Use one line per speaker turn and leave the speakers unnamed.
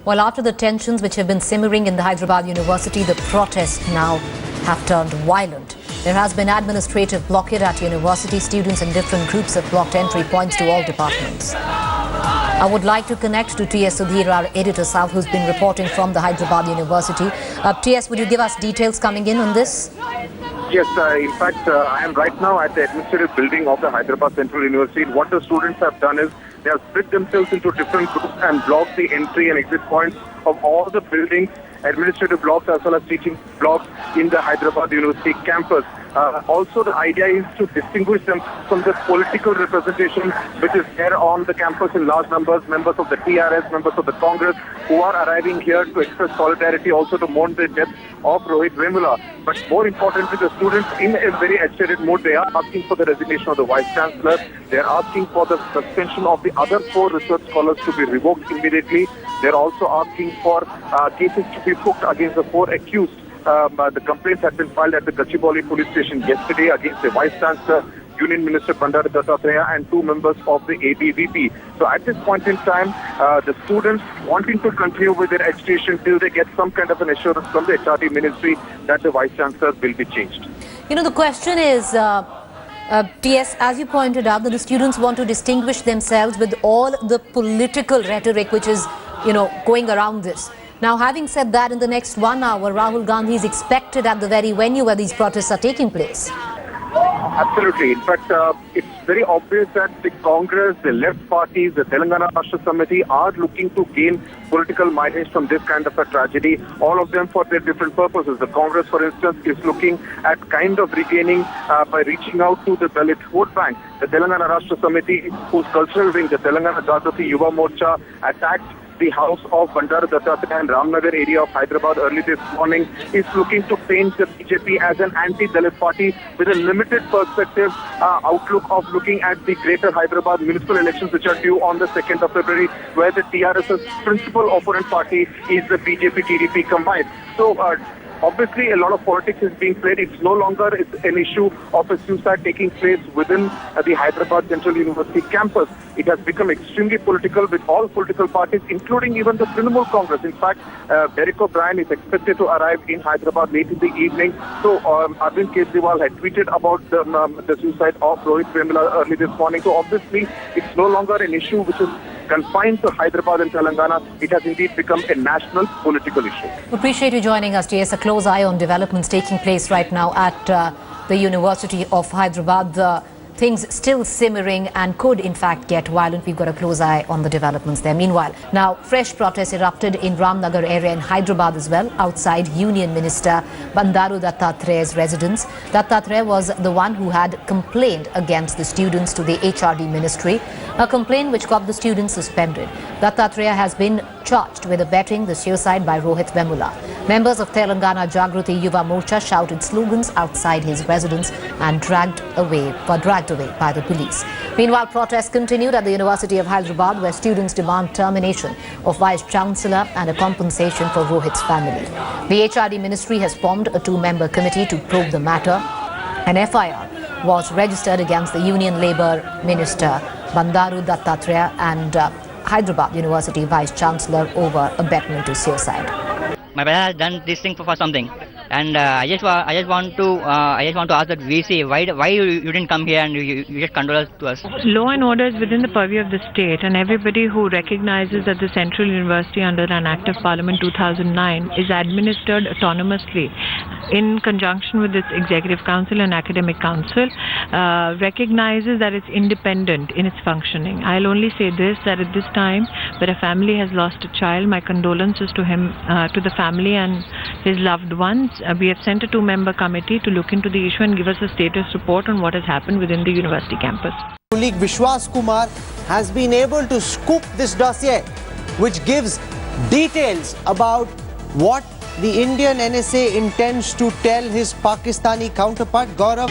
Well, after the tensions which have been simmering in the Hyderabad University, the protests now have turned violent. There has been administrative blockade at university. Students in different groups have blocked entry points to all departments. I would like to connect to T.S. Sudhir, our editor south, who's been reporting from the Hyderabad University. T.S., would you give us details coming in on this?
Yes, in fact, I am right now at the administrative building of the Hyderabad Central University. What the students have done is they have split themselves into different groups and blocked the entry and exit points of all the buildings, administrative blocks as well as teaching blocks in the Hyderabad University campus. Also, the idea is to distinguish them from the political representation which is there on the campus in large numbers, members of the TRS, members of the Congress, who are arriving here to express solidarity, also to mourn the death of Rohit Vemula. But more importantly, the students in a very agitated mood, they are asking for the resignation of the vice-chancellor. They are asking for the suspension of the other 4 research scholars to be revoked immediately. They are also asking for cases to be booked against the 4 accused. The complaints had been filed at the Gachibowli police station yesterday against the vice-chancellor, Union Minister Bandaru Dattatreya and 2 members of the ABVP. So at this point in time, the students wanting to continue with their agitation till they get some kind of an assurance from the HRD ministry that the vice-chancellor will be changed.
You know, the question is, T.S., as you pointed out, that the students want to distinguish themselves with all the political rhetoric which is, going around this. Now, having said that, in the next 1 hour, Rahul Gandhi is expected at the very venue where these protests are taking place.
Absolutely. In fact, it's very obvious that the Congress, the left parties, the Telangana Rashtra Samiti are looking to gain political mileage from this kind of a tragedy, all of them for their different purposes. The Congress, for instance, is looking at kind of regaining by reaching out to the Dalit vote bank. The Telangana Rashtra Samiti, whose cultural wing, the Telangana Jagrati Yuva Morcha, attacked the house of Bandaru Dattatreya and Ramnagar area of Hyderabad early this morning, is looking to paint the BJP as an anti-Dalit party with a limited perspective outlook of looking at the greater Hyderabad municipal elections which are due on the 2nd of February, where the TRS's principal opponent party is the BJP-TDP combined. So obviously, a lot of politics is being played. It's no longer an issue of a suicide taking place within the Hyderabad Central University campus. It has become extremely political with all political parties, including even the Trinamool Congress. In fact, Derek O'Brien is expected to arrive in Hyderabad late in the evening. So, Arvind Kejriwal had tweeted about the suicide of Rohit Vemula early this morning. So, obviously, it's no longer an issue which is confined to Hyderabad and Telangana. It has indeed become a national political issue.
Appreciate you joining us, T.S. A close eye on developments taking place right now at the University of Hyderabad. Things still simmering and could in fact get violent. We've got a close eye on the developments there. Meanwhile, now fresh protests erupted in Ramnagar area in Hyderabad as well, outside Union Minister Bandaru Dattatreya's residence. Dattatreya was the one who had complained against the students to the HRD ministry, a complaint which got the students suspended. Dattatreya has been charged with abetting the suicide by Rohit Vemula. Members of Telangana Jagrati Yuva Morcha shouted slogans outside his residence and dragged away by the police. Meanwhile, protests continued at the University of Hyderabad, where students demand termination of vice-chancellor and a compensation for Rohit's family. The HRD ministry has formed a 2-member committee to probe the matter. An FIR was registered against the Union Labour Minister Bandaru Dattatreya and Hyderabad University Vice-Chancellor over abetment to suicide.
My brother has done this thing for something, and I just want to ask that VC, why you didn't come here and you just condole to us?
Law and order is within the purview of the state, and everybody who recognizes that the Central University under an Act of Parliament 2009 is administered autonomously in conjunction with its Executive Council and Academic Council, recognizes that it's independent in its functioning. I'll only say this, that at this time where a family has lost a child, my condolences to him, to the family and his loved ones. We have sent a 2-member committee to look into the issue and give us a status report on what has happened within the university campus.
Colleague Vishwas Kumar has been able to scoop this dossier, which gives details about what the Indian NSA intends to tell his Pakistani counterpart, Gaurav.